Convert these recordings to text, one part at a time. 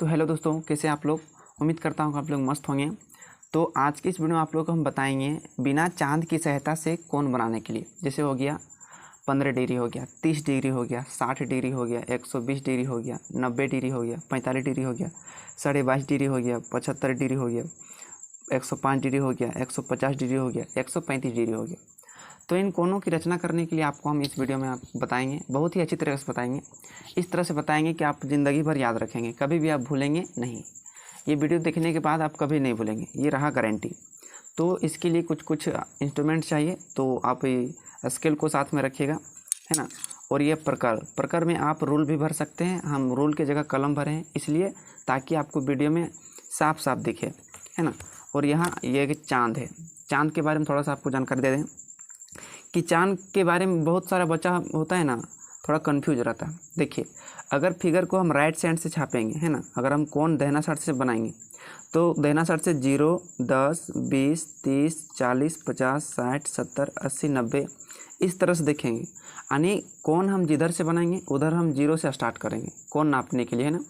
तो हेलो दोस्तों, कैसे आप लोग। उम्मीद करता हूँ कि आप लोग मस्त होंगे। तो आज की इस वीडियो में आप लोग को हम बताएंगे बिना चांद की सहायता से कोन बनाने के लिए। जैसे हो गया 15 डिग्री, हो गया 30 डिग्री, हो गया 60 डिग्री, हो गया 120 डिग्री, हो गया 90 डिग्री, हो गया 45 डिग्री, हो गया 22.5 डिग्री, हो गया 75 डिग्री, हो गया 105 डिग्री, हो गया 150 डिग्री, हो गया 135 डिग्री, हो गया। तो इन कोनों की रचना करने के लिए आपको हम इस वीडियो में आप बताएंगे, बहुत ही अच्छी तरह से बताएंगे। इस तरह से बताएंगे कि आप ज़िंदगी भर याद रखेंगे, कभी भी आप भूलेंगे नहीं। ये वीडियो देखने के बाद आप कभी नहीं भूलेंगे, ये रहा गारंटी। तो इसके लिए कुछ कुछ इंस्ट्रूमेंट चाहिए, तो आप स्केल को साथ में रखिएगा, है ना। और ये प्रकार में आप रूल भी भर सकते हैं। हम रूल की जगह कलम भरे हैं इसलिए, ताकि आपको वीडियो में साफ साफ दिखे, है ना। और यहाँ ये एक चाँद है। चाँद के बारे में थोड़ा सा आपको जानकारी दे दें कि चाँद के बारे में बहुत सारा बच्चा होता है ना, थोड़ा कंफ्यूज रहता है। देखिए, अगर फिगर को हम राइट साइड से छापेंगे, है ना, अगर हम कोण दाहिना साइड से बनाएंगे तो दाहिना साइड से 0, 10, 20, 30, 40, 50, 60, 70, 80, 90 इस तरह से देखेंगे। यानी कोण हम जिधर से बनाएंगे उधर हम 0 से स्टार्ट करेंगे कोण नापने के लिए, है ना।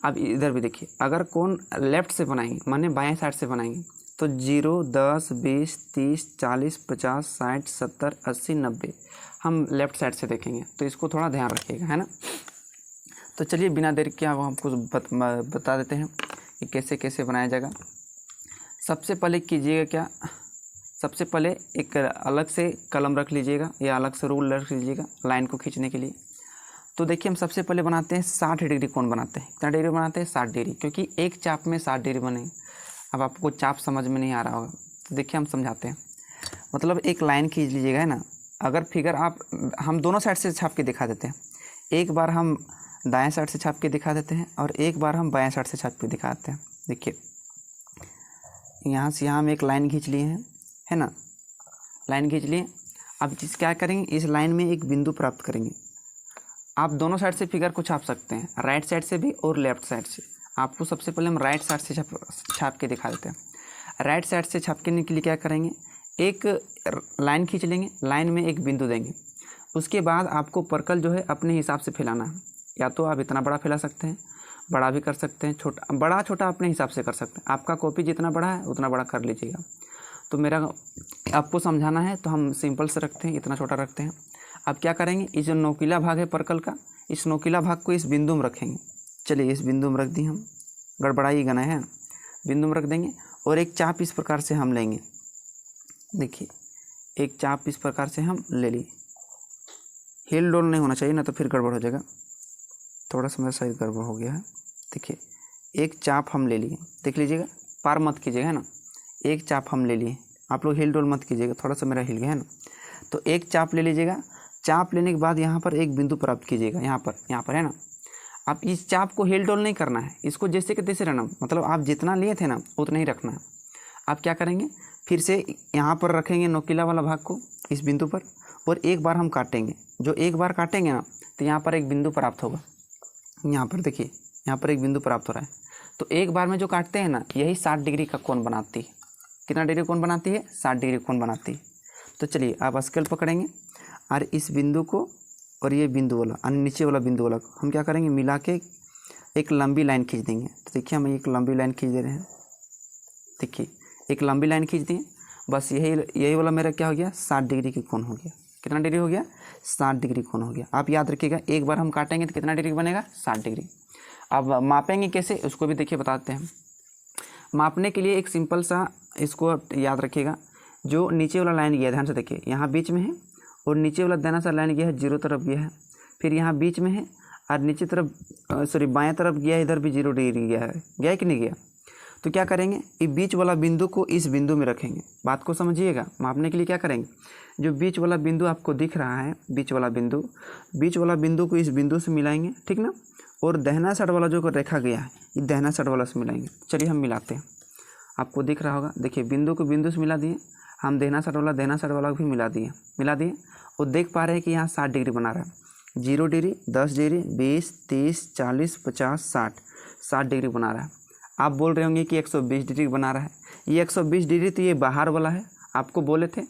अब इधर भी देखिए, अगर कोण लेफ़्ट से बनाएंगे माने बाएं साइड से बनाएंगे तो 0, 10, 20, 30, 40, 50, 60, 70, 80, 90 हम लेफ़्ट साइड से देखेंगे। तो इसको थोड़ा ध्यान रखिएगा, है ना। तो चलिए बिना देर के अब हमको बता देते हैं कि कैसे कैसे बनाया जाएगा। सबसे पहले कीजिएगा क्या, सबसे पहले एक अलग से कलम रख लीजिएगा या अलग से रूल रख लीजिएगा लाइन को खींचने के लिए। तो देखिए, हम सबसे पहले बनाते हैं 60 डिग्री कोण बनाते हैं। कितना डिग्री बनाते हैं? 60 डिग्री, क्योंकि एक चाप में 60 डिग्री बने। अब आपको चाप समझ में नहीं आ रहा होगा, तो देखिए हम समझाते हैं। मतलब एक लाइन खींच लीजिएगा, है ना। अगर फिगर हम दोनों साइड से छाप के दिखा देते हैं। एक बार हम दाएं साइड से छाप के दिखा देते हैं और एक बार हम बाएं साइड से छाप के दिखाते हैं। देखिए, यहाँ से यहाँ हम एक लाइन खींच लिए हैं, है ना, लाइन खींच लिए। अब क्या करेंगे, इस लाइन में एक बिंदु प्राप्त करेंगे। आप दोनों साइड से फिगर को छाप सकते हैं, राइट साइड से भी और लेफ्ट साइड से। आपको सबसे पहले हम राइट साइड से छाप के दिखा देते हैं। राइट साइड से छापने के लिए क्या करेंगे, एक लाइन खींच लेंगे, लाइन में एक बिंदु देंगे। उसके बाद आपको पर्कल जो है अपने हिसाब से फैलाना है। या तो आप इतना बड़ा फैला सकते हैं, बड़ा भी कर सकते हैं, छोटा बड़ा छोटा अपने हिसाब से कर सकते हैं। आपका कॉपी जितना बड़ा है उतना बड़ा कर लीजिएगा। तो मेरा आपको समझाना है तो हम सिंपल से रखते हैं, इतना छोटा रखते हैं। अब क्या करेंगे, इस जो नोकीला भाग है पर्कल का, इस नोकीला भाग को इस बिंदु में रखेंगे। चलिए इस बिंदु में रख दी, हम गड़बड़ाई गना है, बिंदु में रख देंगे। और एक चाप इस प्रकार से हम लेंगे। देखिए, एक चाप इस प्रकार से हम ले लिए। हिल डोल नहीं होना चाहिए ना, तो फिर गड़बड़ हो जाएगा। थोड़ा सा मेरा साइज गड़बड़ हो गया है। देखिए, एक चाप हम ले लिए, देख लीजिएगा, पार मत कीजिएगा, है ना। एक चाप हम ले लिए, आप लोग हिल डोल मत कीजिएगा, थोड़ा सा मेरा हिल गया, है ना। तो एक चाप ले लीजिएगा। चाप लेने के बाद यहाँ पर एक बिंदु प्राप्त कीजिएगा, यहाँ पर, है ना। आप इस चाप को हिल डोल नहीं करना है, इसको जैसे कि तैसे रहना, मतलब आप जितना लिए थे ना उतना ही रखना है। आप क्या करेंगे, फिर से यहाँ पर रखेंगे नोकीला वाला भाग को इस बिंदु पर, और एक बार हम काटेंगे। जो एक बार काटेंगे ना, तो यहाँ पर एक बिंदु प्राप्त होगा। यहाँ पर देखिए, यहाँ पर एक बिंदु प्राप्त हो रहा है। तो एक बार में जो काटते हैं ना, यही 60 डिग्री का कोण बनाती है। कितना डिग्री कोण बनाती है? 60 डिग्री कोण बनाती है। तो चलिए आप स्केल पकड़ेंगे और इस बिंदु को और ये बिंदु वाला और नीचे वाला बिंदु वाला हम क्या करेंगे, मिला के एक लंबी लाइन खींच देंगे। तो देखिए, हम एक लंबी लाइन खींच दे रहे हैं। देखिए, एक लंबी लाइन खींच दिए। बस यही वाला मेरा क्या हो गया, 60 डिग्री की कोण हो गया। कितना डिग्री हो गया? 60 डिग्री कोण हो गया। आप याद रखिएगा, एक बार हम काटेंगे तो कितना डिग्री बनेगा? 60 डिग्री। अब मापेंगे कैसे, उसको भी देखिए बताते हैं। मापने के लिए एक सिंपल सा इसको याद रखिएगा। जो नीचे वाला लाइन गया, ध्यान से देखिए, यहाँ बीच में है, और नीचे वाला दाना सा लाइन गया है, 0 तरफ गया है। फिर यहाँ बीच में है और नीचे तरफ बाएँ तरफ गया है, इधर भी 0 डिग्री गया है कि नहीं गया। तो क्या करेंगे, ये बीच वाला बिंदु को इस बिंदु में रखेंगे। बात को समझिएगा। मापने के लिए क्या करेंगे, जो बीच वाला बिंदु आपको दिख रहा है, बीच वाला बिंदु को इस बिंदु से मिलाएंगे, ठीक ना। और दाहिना साइड वाला जो रेखा गया है, ये दाहिना साइड वाला से मिलाएंगे। चलिए हम मिलाते हैं, आपको दिख रहा होगा। देखिए, बिंदु को बिंदु से मिला दिए, हम दाहिना साइड वाला भी मिला दिए और देख पा रहे हैं कि यहाँ 60 डिग्री बना रहा है। 0 डिग्री, 10 डिग्री, 20, 30, 40, 50, 60 डिग्री बना रहा है। आप बोल रहे होंगे कि 120 डिग्री बना रहा है। ये 120 डिग्री तो ये बाहर वाला है। आपको बोले थे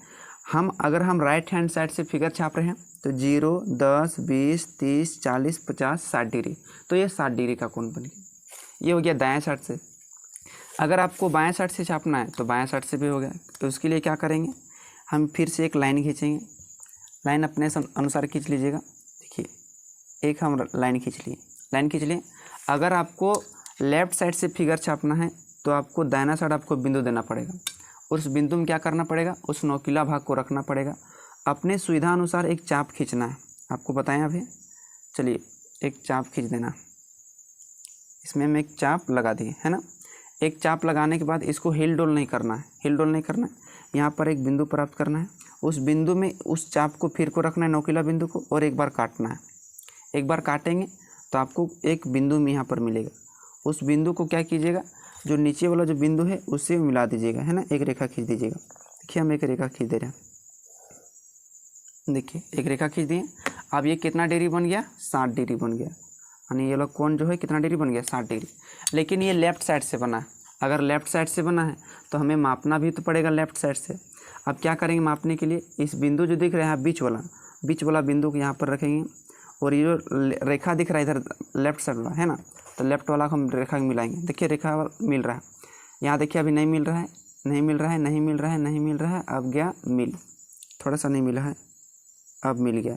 अगर हम राइट हैंड साइड से फिगर छाप रहे हैं तो 0, 10, 20, 30, 40, 50, 60 डिग्री, तो ये 60 डिग्री का कोण बन गया। ये हो गया दाएं साइड से। अगर आपको बाएं साइड से छापना है तो बाएं साइड से भी हो गया। तो उसके लिए क्या करेंगे, हम फिर से एक लाइन खींचेंगे। लाइन अपने अनुसार खींच लीजिएगा। देखिए एक हम लाइन खींच लिए। अगर आपको लेफ़्ट साइड से फिगर छापना है तो आपको दाहिना साइड आपको बिंदु देना पड़ेगा। उस बिंदु में क्या करना पड़ेगा, उस नोकीला भाग को रखना पड़ेगा। अपने सुविधा अनुसार एक चाप खींचना है, आपको बताएं अभी। चलिए एक चाप खींच देना, इसमें हम एक चाप लगा दिए है ना। एक चाप लगाने के बाद इसको हिल डोल नहीं करना है, यहाँ पर एक बिंदु प्राप्त करना है। उस बिंदु में उस चाप को फिर को रखना है, नोकीला बिंदु को, और एक बार काटना है। एक बार काटेंगे तो आपको एक बिंदु में यहाँ पर मिलेगा। उस बिंदु को क्या कीजिएगा, जो नीचे वाला जो बिंदु है उससे मिला दीजिएगा है ना। एक रेखा खींच दीजिएगा। देखिए हम एक रेखा खींच दे रहे हैं। देखिए एक रेखा खींच दिए। अब ये कितना डिग्री बन गया, 60 डिग्री बन गया। यानी ये वाला कोण जो है कितना डिग्री बन गया, 60 डिग्री। लेकिन ये लेफ़्ट साइड से बना है। अगर लेफ़्ट साइड से बना है तो हमें मापना भी तो पड़ेगा लेफ़्ट साइड से। अब क्या करेंगे मापने के लिए, इस बिंदु जो दिख रहा है बीच वाला बिंदु को यहाँ पर रखेंगे, और ये जो रेखा दिख रहा है इधर लेफ़्ट साइड वाला है ना, तो लेफ़्ट वाला को हम रेखा मिलाएंगे। देखिए रेखा मिल रहा है, यहाँ देखिए अभी नहीं मिल रहा है। अब गया मिल, थोड़ा सा नहीं मिला है, अब मिल गया।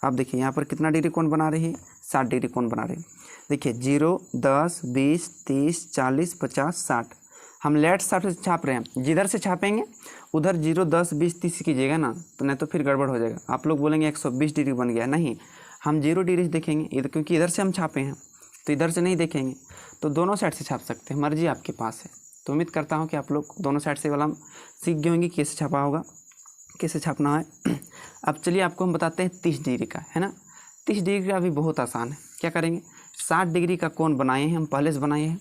अब देखिए यहाँ पर कितना डिग्री कोण बना रही है, 60 डिग्री कोण बना रही है। देखिए 0, 10, 20, 30, 40, 50, 60। हम लेफ्ट साइड से छाप रहे हैं, जिधर से छापेंगे उधर 0, 10, 20, 30 कीजिएगा ना, तो नहीं तो फिर गड़बड़ हो जाएगा। आप लोग बोलेंगे 120 डिग्री बन गया, नहीं, हम 0 डिग्री देखेंगे इधर, क्योंकि इधर से हम छापे हैं तो इधर से नहीं देखेंगे। तो दोनों साइड से छाप सकते हैं, मर्जी आपके पास है। तो उम्मीद करता हूँ कि आप लोग दोनों साइड से वाला सीख गए होंगे कैसे छापा होगा, कैसे छापना है। अब चलिए आपको हम बताते हैं 30 डिग्री का, है ना। 30 डिग्री का भी बहुत आसान है। क्या करेंगे, 60 डिग्री का कोण बनाए हैं हम, पहले से बनाए हैं,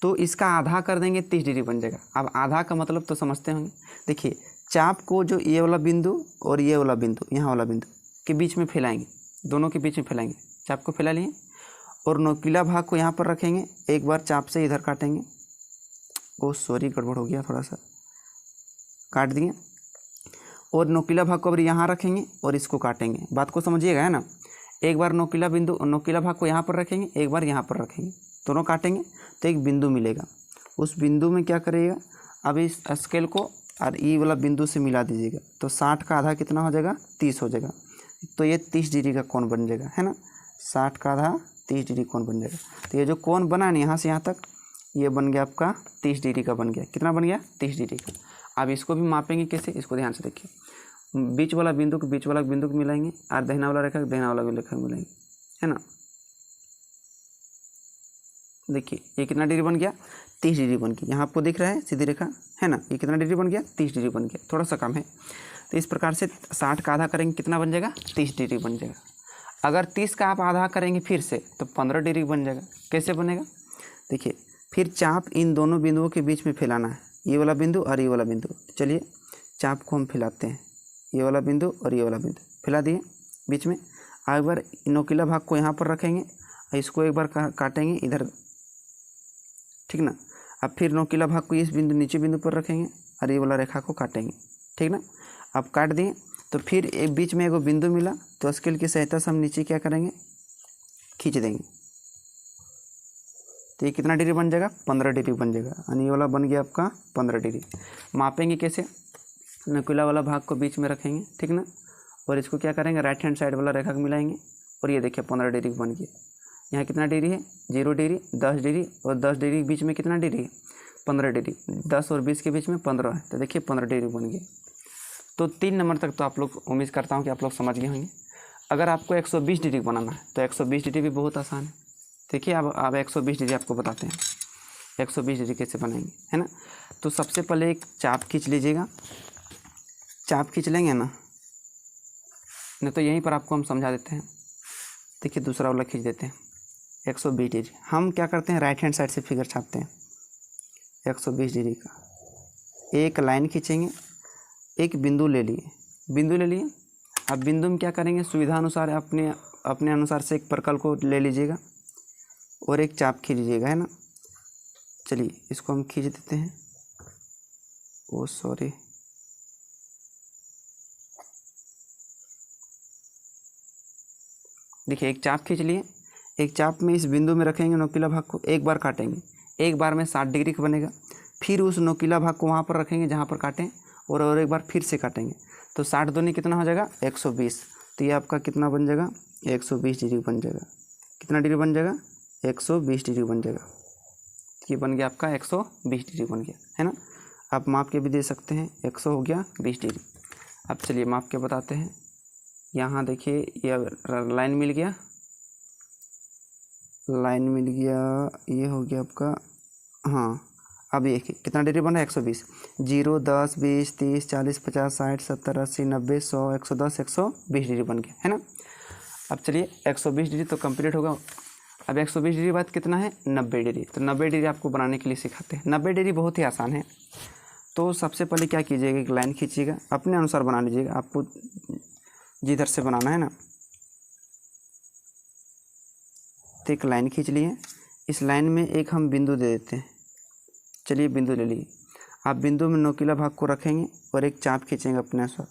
तो इसका आधा कर देंगे, 30 डिग्री बन जाएगा। अब आधा का मतलब तो समझते होंगे। देखिए चाप को जो ये वाला बिंदु और ये वाला बिंदु, यहाँ वाला बिंदु के बीच में फैलाएंगे, दोनों के बीच में फैलाएंगे। चाप को फैला लिए और नोकीला भाग को यहाँ पर रखेंगे। एक बार चाप से इधर काटेंगे, ओ सॉरी गड़बड़ हो गया, थोड़ा सा काट दिए। और नोकीला भाग को अब यहाँ रखेंगे और इसको काटेंगे। बात को समझिएगा है ना। एक बार नोकीला भाग को यहाँ पर रखेंगे, एक बार यहाँ पर रखेंगे, दोनों काटेंगे तो एक बिंदु मिलेगा। उस बिंदु में क्या करिएगा, अब इस स्केल को और ई वाला बिंदु से मिला दीजिएगा, तो 60 का आधा कितना हो जाएगा, 30 हो जाएगा। तो ये 30 डिग्री का कोण बन जाएगा, है ना। 60 का आधा 30 डिग्री कोण बन जाएगा। तो ये जो कोण बना है यहाँ से यहाँ तक, ये बन गया आपका 30 डिग्री का बन गया। कितना बन गया, 30 डिग्री का। अब इसको भी मापेंगे कैसे, इसको ध्यान से देखिए। बीच वाला बिंदु को मिलाएंगे और दहिना वाला रेखा मिलाएंगे, है ना। देखिए ये कितना डिग्री बन गया, 30 डिग्री बन गया। यहाँ आपको दिख रहा है सीधी रेखा, है ना। ये कितना डिग्री बन गया, 30 डिग्री बन गया, थोड़ा सा कम है। तो इस प्रकार से 60 का आधा करेंगे, कितना बन जाएगा, 30 डिग्री बन जाएगा। अगर 30 का आप आधा करेंगे फिर से तो 15 डिग्री बन जाएगा। कैसे बनेगा, देखिए फिर चाप इन दोनों बिंदुओं के बीच में फैलाना है, ये वाला बिंदु और ये वाला बिंदु। चलिए चाप को हम फैलाते हैं, ये वाला बिंदु और ये वाला बिंदु फैला दिए बीच में। एक बार नोकीला भाग को यहाँ पर रखेंगे, इसको एक बार काटेंगे इधर, ठीक ना। अब फिर नोकीला भाग को इस बिंदु नीचे बिंदु पर रखेंगे और ये वाला रेखा को काटेंगे, ठीक ना। अब काट दिए तो फिर एक बीच में एगो बिंदु मिला, तो स्केल की सहायता से हम नीचे क्या करेंगे, खींच देंगे। तो ये कितना डिग्री बन जाएगा, 15 डिग्री बन जाएगा। यानी ये वाला बन गया आपका 15 डिग्री। मापेंगे कैसे, नोकीला वाला भाग को बीच में रखेंगे, ठीक ना, और इसको क्या करेंगे, राइट हैंड साइड वाला रेखा को मिलाएंगे, और ये देखिए 15 डिग्री बन गया। यहाँ कितना डिग्री है, 0 डिग्री, 10 डिग्री, और 10 डिग्री के बीच में कितना डिग्री है, 15 डिग्री। 10 और 20 के बीच में 15 है, तो देखिए 15 डिग्री बन गया। तो 3 नंबर तक तो आप लोग, उम्मीद करता हूँ कि आप लोग समझ गए होंगे। अगर आपको 120 डिग्री बनाना है तो 120 डिग्री भी बहुत आसान है। देखिए अब 120 डिग्री आपको बताते हैं, 120 डिग्री कैसे बनाएंगे, है ना। तो सबसे पहले एक चाप खींच लीजिएगा, चाप खींच लेंगे ना, नहीं तो यहीं पर आपको हम समझा देते हैं। देखिए दूसरा वाला खींच देते हैं 120 डिग्री। हम क्या करते हैं, राइट हैंड साइड से फिगर छापते हैं 120 डिग्री का। एक लाइन खींचेंगे, एक बिंदु ले लिए। अब बिंदु में क्या करेंगे, सुविधा अनुसार अपने अनुसार से एक पर्कल को ले लीजिएगा और एक चाप खींच लीजिएगा, है ना। चलिए इसको हम खींच देते हैं, ओ सॉरी, देखिए एक चाप खींच लिए, एक चाप में इस बिंदु में रखेंगे नोकीला भाग को, एक बार काटेंगे, एक बार में 60 डिग्री का बनेगा। फिर उस नोकीला भाग को वहाँ पर रखेंगे जहाँ पर काटें, और एक बार फिर से काटेंगे, तो 60 दूनी कितना हो जाएगा 120। तो ये आपका कितना बन जाएगा 120 डिग्री बन जाएगा। कितना डिग्री बन जाएगा 120 डिग्री बन जाएगा। ये बन गया आपका 120 डिग्री बन गया, है ना। आप माप के भी दे सकते हैं, 100 हो गया 20 डिग्री। अब चलिए माप के बताते हैं। यहाँ देखिए ये लाइन मिल गया, लाइन मिल गया, ये हो गया आपका, हाँ। अब ये कितना डिग्री बना है 120, 0, 10, 20, 30, 40, 50, 60, 70, 80, 90, 100, 110, 120 डिग्री बन गया, है ना। अब चलिए 120 डिग्री तो कंप्लीट होगा। अब 120 डिग्री बाद कितना है 90 डिग्री। तो 90 डिग्री आपको बनाने के लिए सिखाते हैं। 90 डिग्री बहुत ही आसान है। तो सबसे पहले क्या कीजिएगा, एक लाइन खींचिएगा, अपने अनुसार बना लीजिएगा, आपको जिधर से बनाना है ना। तो एक लाइन खींच लिए, इस लाइन में एक हम बिंदु दे देते हैं। चलिए बिंदु ले लिए। आप बिंदु में नोकीला भाग को रखेंगे और एक चाप खींचेंगे अपने अनुसार।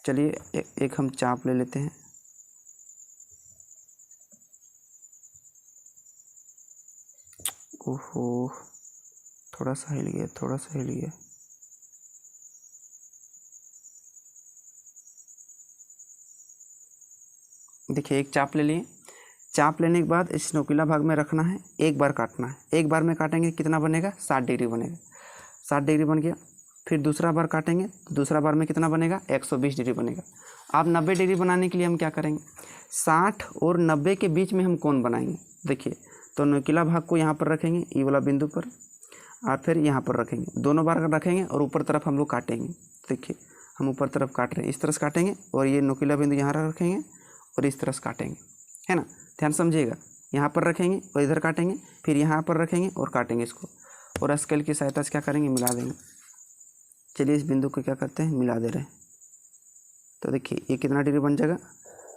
चलिए एक हम चाप ले लेते हैं। ओहो, थोड़ा सा हिल गया, थोड़ा सा हिल गया। देखिए एक चाप ले लिए। चाप लेने के बाद इस नोकीला भाग में रखना है, एक बार काटना है। एक बार में काटेंगे कितना बनेगा 60 डिग्री बनेगा। 60 डिग्री बन गया। फिर दूसरा बार काटेंगे, दूसरा बार में कितना बनेगा 120 डिग्री बनेगा। अब 90 डिग्री बनाने के लिए हम क्या करेंगे, 60 और 90 के बीच में हम कोण बनाएंगे। देखिए तो नोकीला भाग को यहाँ पर रखेंगे, ई वाला बिंदु पर, और फिर यहाँ पर रखेंगे। दोनों बार रखेंगे और ऊपर तरफ हम लोग काटेंगे। देखिए हम ऊपर तरफ काट रहे हैं, इस तरह से काटेंगे, और ये नोकीला बिंदु यहाँ रखेंगे और इस तरह से काटेंगे, है ना। ध्यान समझिएगा, यहाँ पर रखेंगे और इधर काटेंगे, फिर यहाँ पर रखेंगे और काटेंगे इसको, और स्केल की सहायता से क्या करेंगे, मिला देंगे। चलिए इस बिंदु को क्या करते हैं, मिला दे रहे हैं। तो देखिए ये कितना डिग्री बन जाएगा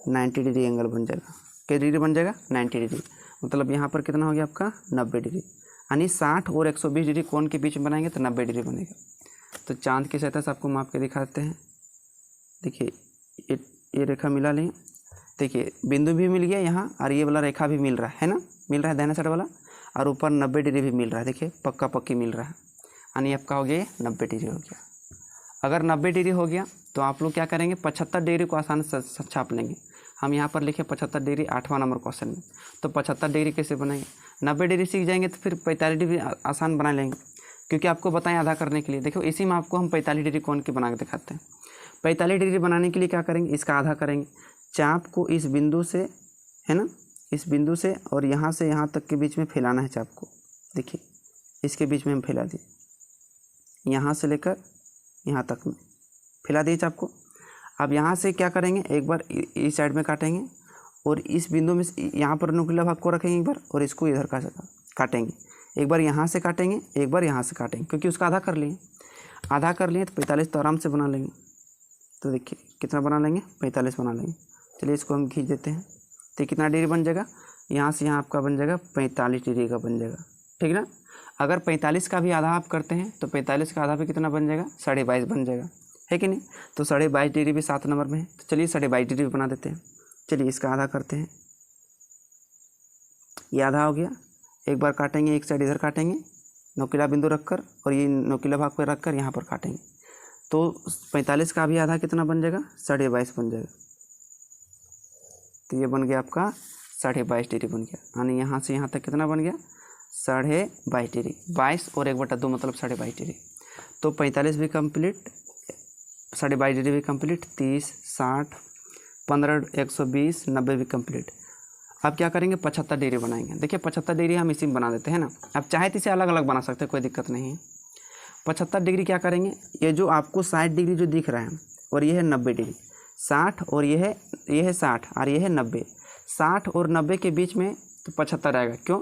90 डिग्री एंगल बन जाएगा। कितनी डिग्री बन जाएगा 90 डिग्री। मतलब यहाँ पर कितना हो गया आपका 90 डिग्री। यानी 60 और 120 डिग्री कोण के बीच में बनाएंगे तो 90 डिग्री बनेगा। तो चांद की सहायता से आपको माप के दिखाते हैं। देखिए ये रेखा मिला लें। देखिए बिंदु भी मिल गया यहाँ, और ये वाला रेखा भी मिल रहा है ना, मिल रहा है दाहिना साइड वाला, और ऊपर 90 डिग्री भी मिल रहा है। देखिए पक्का पक्की मिल रहा है, यानी आपका हो गया ये 90 डिग्री हो गया। अगर 90 डिग्री हो गया तो आप लोग क्या करेंगे, 75 डिग्री को आसान से छाप लेंगे। हम यहाँ पर लिखे 75 डिग्री 8वां नंबर क्वेश्चन में। तो 75 डिग्री कैसे बनाएंगे, 90 डिग्री सीख जाएंगे तो फिर 45 डिग्री आसान बना लेंगे, क्योंकि आपको बताएं आधा करने के लिए। देखो इसी में आपको हम 45 डिग्री कोण के बना के दिखाते हैं। 45 डिग्री बनाने के लिए क्या करेंगे, इसका आधा करेंगे। चाप को इस बिंदु से, है ना, इस बिंदु से और यहाँ से यहाँ तक के बीच में फैलाना है चाप को। देखिए इसके बीच में हम फैला दिए, यहाँ से लेकर यहाँ तक में फैला दिए चाप को। अब यहाँ से क्या करेंगे, एक बार इस साइड में काटेंगे, और इस बिंदु में यहाँ पर नुकीला भाग को रखेंगे एक बार, और इसको इधर का काटेंगे। एक बार यहाँ से काटेंगे, एक बार यहाँ से काटेंगे, क्योंकि उसका आधा कर लिए। आधा कर लिए तो 45 तो आराम से बना लेंगे। तो देखिए कितना बना लेंगे, 45 बना लेंगे। चलिए इसको हम खींच देते हैं। तो कितना डिग्री बन जाएगा, यहाँ से यहाँ आपका बन जाएगा 45 डिग्री का बन जाएगा, ठीक ना। अगर 45 का भी आधा आप करते हैं तो 45 का आधा भी कितना बन जाएगा 22.5 बन जाएगा, है कि नहीं। तो 22.5 डिग्री भी 7 नंबर में है। तो चलिए 22.5 डिग्री बना देते हैं। चलिए इसका आधा करते हैं। ये आधा हो गया। एक बार काटेंगे, एक साइड इधर काटेंगे नोकीला बिंदु रखकर, और ये नोकीला भाग पर रखकर यहाँ पर काटेंगे। तो 45 का भी आधा कितना बन जाएगा 22.5 बन जाएगा। तो ये बन गया आपका 22.5 डिग्री बन गया। यानी यहाँ से यहाँ तक कितना बन गया 22.5 डिग्री। 22 और 1/2 मतलब 22.5 डिग्री। तो 45 भी कंप्लीट, 22.5 डिग्री भी कंप्लीट, 30, 60, 15, 120, 90 भी कंप्लीट। अब क्या करेंगे 75 डिग्री बनाएंगे। देखिए 75 डिग्री हम इसी में बना देते हैं ना। अब चाहे तो इसे अलग अलग बना सकते हैं, कोई दिक्कत नहीं है। 75 डिग्री क्या करेंगे, ये जो आपको 60 डिग्री जो दिख रहा है और ये है 90 डिग्री, 60 और ये है 60 और ये है 90। 60 और 90 के बीच में तो 75 आएगा। क्यों,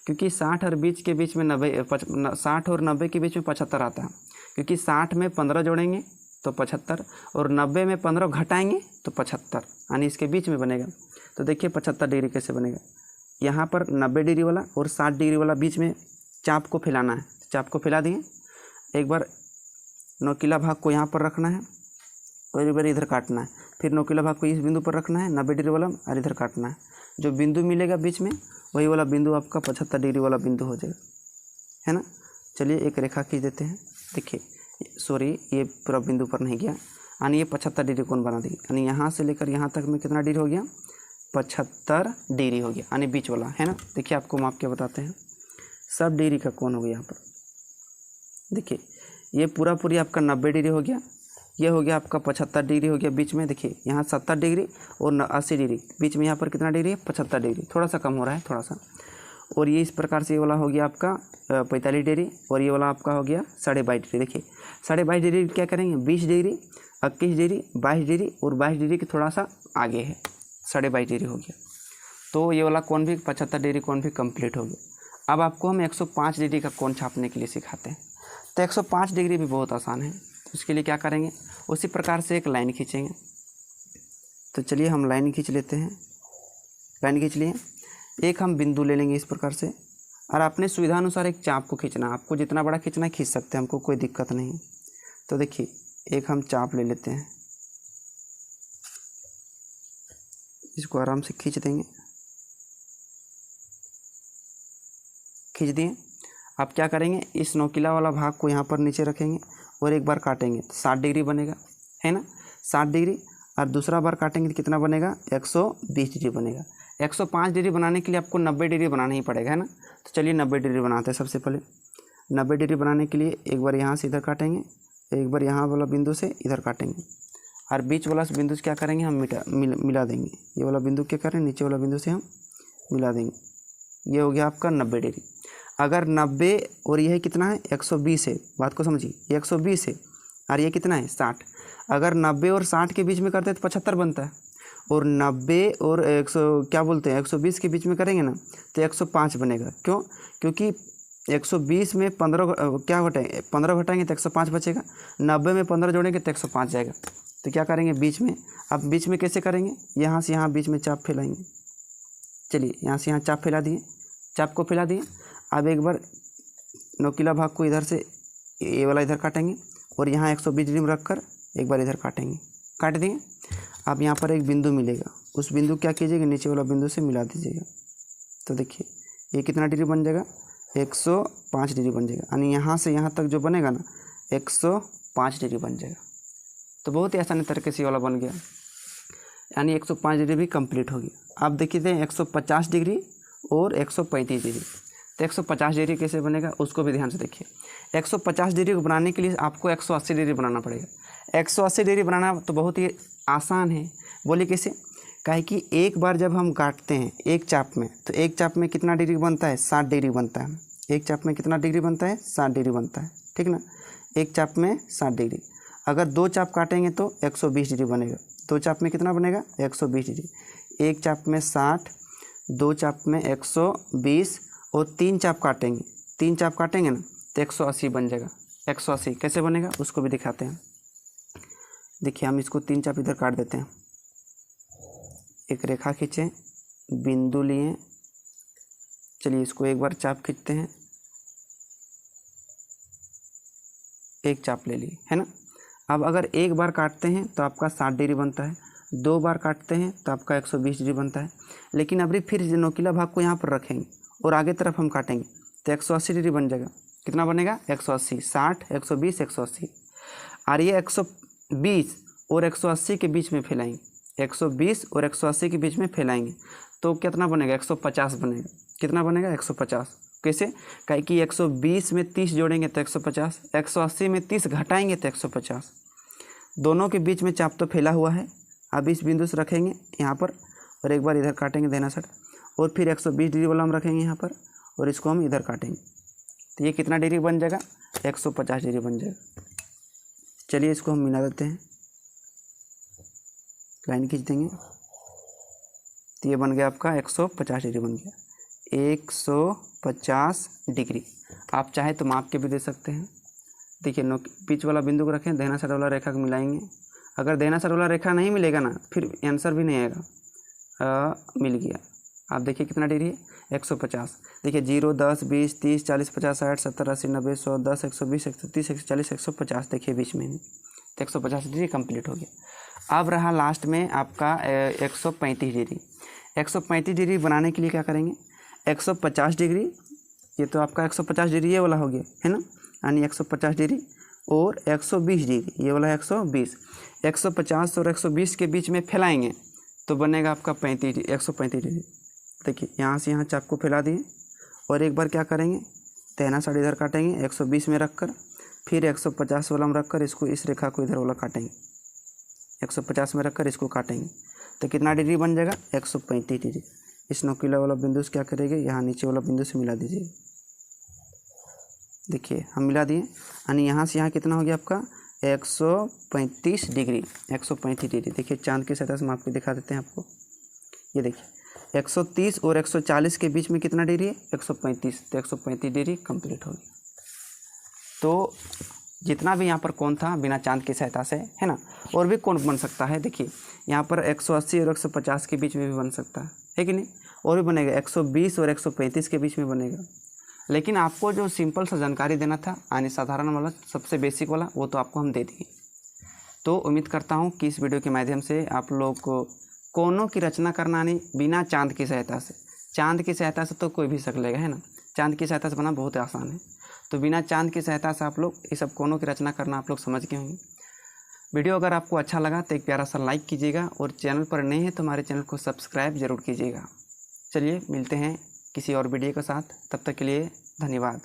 क्योंकि 60 और 20 के बीच में 60 और 90 के बीच में 75 आता है। क्योंकि 60 में 15 जोड़ेंगे तो 75, और 90 में 15 घटाएंगे तो 75, यानी इसके बीच में बनेगा। तो देखिए 75 डिग्री कैसे बनेगा। यहाँ पर 90 डिग्री वाला और 60 डिग्री वाला बीच में चाप को फैलाना है। चाप को फैला दिए। एक बार नोकीला भाग को यहाँ पर रखना है और एक बार इधर काटना है। फिर नोकीला भाग को इस बिंदु पर रखना है 90 डिग्री वाला, और इधर काटना है। जो बिंदु मिलेगा बीच में वही वाला बिंदु आपका 75 डिग्री वाला बिंदु हो जाएगा, है ना। चलिए एक रेखा खींच देते हैं। देखिए सॉरी, ये पूरा बिंदु पर नहीं गया, यानी ये 75 डिग्री कोण बना दी, यानी यहाँ से लेकर यहाँ तक में कितना डिग्री हो गया, 75 डिग्री हो गया, यानी बीच वाला, है ना। देखिए आपको माप के बताते हैं, सब डिग्री का कोण हो गया यहाँ पर। देखिए ये पूरी आपका 90 डिग्री हो गया, ये हो गया आपका 75 डिग्री हो गया बीच में। देखिए यहाँ 70 डिग्री और 80 डिग्री, बीच में यहाँ पर कितना डिग्री है, 75 डिग्री, थोड़ा सा कम हो रहा है थोड़ा सा। और ये इस प्रकार से ये वाला हो गया आपका 45 डिग्री, और ये वाला आपका हो गया 22.5 डिग्री। देखिए 22.5 डिग्री क्या करेंगे, 20 डिग्री, 21 डिग्री, 22 डिग्री और 22 डिग्री के थोड़ा सा आगे है, 22.5 डिग्री हो गया। तो ये वाला कोण भी 75 डिग्री कोण भी कंप्लीट हो गया। अब आपको हम 105 डिग्री का कोण छापने के लिए सिखाते हैं। तो 105 डिग्री भी बहुत आसान है। उसके लिए क्या करेंगे, उसी प्रकार से एक लाइन खींचेंगे। तो चलिए हम लाइन खींच लेते हैं। लाइन खींच लिए, एक हम बिंदु ले लेंगे इस प्रकार से, और अपने सुविधा अनुसार एक चाप को खींचना, आपको जितना बड़ा खींचना है खींच सकते हैं, हमको कोई दिक्कत नहीं। तो देखिए एक हम चाप ले लेते हैं, इसको आराम से खींच देंगे, खींच दिए। अब क्या करेंगे, इस नोकीला वाला भाग को यहाँ पर नीचे रखेंगे और एक बार काटेंगे तो 60 डिग्री बनेगा, है ना, 60 डिग्री। और दूसरा बार काटेंगे तो कितना बनेगा, 120 डिग्री बनेगा। 105 डिग्री बनाने के लिए आपको 90 डिग्री बनाना ही पड़ेगा, है ना। तो चलिए 90 डिग्री बनाते हैं। सबसे पहले 90 डिग्री बनाने के लिए एक बार यहाँ से इधर काटेंगे, एक बार यहाँ वाला बिंदु से इधर काटेंगे, और बीच वाला बिंदु से क्या करेंगे, हम मिला देंगे। ये वाला बिंदु क्या करें, नीचे वाला बिंदु से हम मिला देंगे। ये हो गया आपका 90 डिग्री। अगर 90 और यह कितना है, 120 है, बात को समझिए, ये 120 है और ये कितना है, 60। अगर 90 और 60 के बीच में करते हैं तो 75 बनता है, और 90 और 120 के बीच में करेंगे ना तो 105 बनेगा। क्यों, क्योंकि 120 में 15 क्या घटाएंगे, 15 घटाएंगे तो 105 बचेगा, 90 में 15 जोड़ेंगे तो 105 जाएगा। तो क्या करेंगे बीच में, अब बीच में कैसे करेंगे, यहाँ से यहाँ बीच में चाप फैलाएंगे। चलिए यहाँ से यहाँ चाप फैला दिए, चाप को फैला दिए। अब एक बार नोकीला भाग को इधर से ये वाला इधर काटेंगे, और यहाँ 120 डिग्री में रखकर एक बार इधर काटेंगे, काट दिए। अब यहाँ पर एक बिंदु मिलेगा, उस बिंदु क्या कीजिएगा, नीचे वाला बिंदु से मिला दीजिएगा। तो देखिए ये कितना डिग्री बन जाएगा, 105 डिग्री बन जाएगा, यानी यहाँ से यहाँ तक जो बनेगा ना 105 डिग्री बन जाएगा। तो बहुत ही आसानी तरीके से वाला बन गया, यानी 105 डिग्री भी कंप्लीट हो गया। अब देखिए 150 डिग्री और 135 डिग्री। तो 150 डिग्री कैसे बनेगा उसको भी ध्यान से देखिए। 150 डिग्री को बनाने के लिए आपको 180 डिग्री बनाना पड़ेगा। 180 डिग्री बनाना तो बहुत ही आसान है। बोलिए कैसे, काहे कि एक बार जब हम काटते हैं एक चाप में, तो एक चाप में कितना डिग्री बनता है, 60 डिग्री बनता है। एक चाप में कितना डिग्री बनता है, 60 डिग्री बनता है, ठीक ना। एक चाप में 60 डिग्री। अगर दो चाप काटेंगे तो 120 डिग्री बनेगा। दो चाप में कितना बनेगा, 120 डिग्री। एक चाप में 60, दो चाप में 120, और तीन चाप काटेंगे, तीन चाप काटेंगे ना तो 180 बन जाएगा। 180 कैसे बनेगा उसको भी दिखाते हैं। देखिए हम इसको तीन चाप इधर काट देते हैं। एक रेखा खींचे, बिंदु लिए, चलिए इसको एक बार चाप खींचते हैं, एक चाप ले लिए, है ना। अब अगर एक बार काटते हैं तो आपका 60 डिग्री बनता है, दो बार काटते हैं तो आपका 120 डिग्री बनता है। लेकिन अभी फिर नोकीला भाग को यहाँ पर रखेंगे और आगे तरफ हम काटेंगे तो 180 डिग्री बन जाएगा। कितना बनेगा, 180, 60, 120, 180। और ये 120 और 180 के बीच में फैलाएंगे, 120 और 180 के बीच में फैलाएंगे तो कितना बनेगा, 150 बनेगा। कितना बनेगा, 150। कैसे, काहे कि 120 में 30 जोड़ेंगे तो 150, 180 में 30 घटाएंगे तो 150। दोनों के बीच में चाप तो फैला हुआ है। अब इस बिंदु से रखेंगे यहाँ पर, और एक बार इधर काटेंगे दाहिना साइड, और फिर 120 डिग्री वाला हम रखेंगे यहाँ पर, और इसको हम इधर काटेंगे तो ये कितना डिग्री बन जाएगा, 150 डिग्री बन जाएगा। चलिए इसको हम मिला देते हैं, लाइन खींच देंगे तो ये बन गया आपका 150 डिग्री बन गया। 150 डिग्री। आप चाहे तो माप के भी दे सकते हैं। देखिए बीच वाला बिंदु को रखें, दाहिना साइड वाला रेखा को मिलाएंगे। अगर दाहिना साइड वाला रेखा नहीं मिलेगा ना फिर आंसर भी नहीं आएगा। मिल गया। आप देखिए कितना डिग्री है, 150। देखिए 0, 10, 20, 30, 40, 50, 60, 70, 80, 90, 100, 10, 120, 130, 140, 150। देखिए बीच में नहीं, तो 150 डिग्री कंप्लीट हो गया। अब रहा लास्ट में आपका 135 डिग्री। 135 डिग्री बनाने के लिए क्या करेंगे, 150 डिग्री, ये तो आपका 150 डिग्री ये वाला हो गया है ना, यानी 150 डिग्री और 120 डिग्री, ये वाला 120, 150 और 120 के बीच में फैलाएंगे तो बनेगा आपका 135 डिग्री। देखिए यहाँ से यहाँ चाप को फैला दिए और एक बार क्या करेंगे, तैना साइड इधर काटेंगे 120 में रखकर, फिर 150 वाला में रखकर इसको, इस रेखा को इधर वाला काटेंगे, 150 में रखकर इसको काटेंगे तो कितना डिग्री बन जाएगा, 135 डिग्री। इस नोकीला वाला बिंदु से क्या करेंगे, यहाँ नीचे वाला बिंदु से मिला दीजिए। देखिए हम मिला दिए, यानी यहाँ से यहाँ कितना हो गया आपका 135 डिग्री, 135 डिग्री। देखिए चांद की सतह से हम आपको दिखा देते हैं आपको, ये देखिए 130 और 140 के बीच में कितना डिग्री है, 135, तो 135 डिग्री कंप्लीट हो गई। तो जितना भी यहाँ पर कोण था बिना चांद की सहायता से, है ना, और भी कोण बन सकता है। देखिए यहाँ पर 180 और 150 के बीच में भी बन सकता है कि नहीं, और भी बनेगा 120 और 135 के बीच में बनेगा। लेकिन आपको जो सिंपल सा जानकारी देना था, यानी साधारण वाला, सबसे बेसिक वाला, वो तो आपको हम दे दिए। तो उम्मीद करता हूँ कि इस वीडियो के माध्यम से आप लोग को कोनों की रचना करना नहीं बिना चांद की सहायता से, चांद की सहायता से तो कोई भी कर लेगा, है ना, चांद की सहायता से बना बहुत आसान है, तो बिना चांद की सहायता से आप लोग ये सब कोनों की रचना करना आप लोग समझ गए होंगे। वीडियो अगर आपको अच्छा लगा तो एक प्यारा सा लाइक कीजिएगा, और चैनल पर नए हैं तो हमारे चैनल को सब्सक्राइब ज़रूर कीजिएगा। चलिए मिलते हैं किसी और वीडियो के साथ, तब तक के लिए धन्यवाद।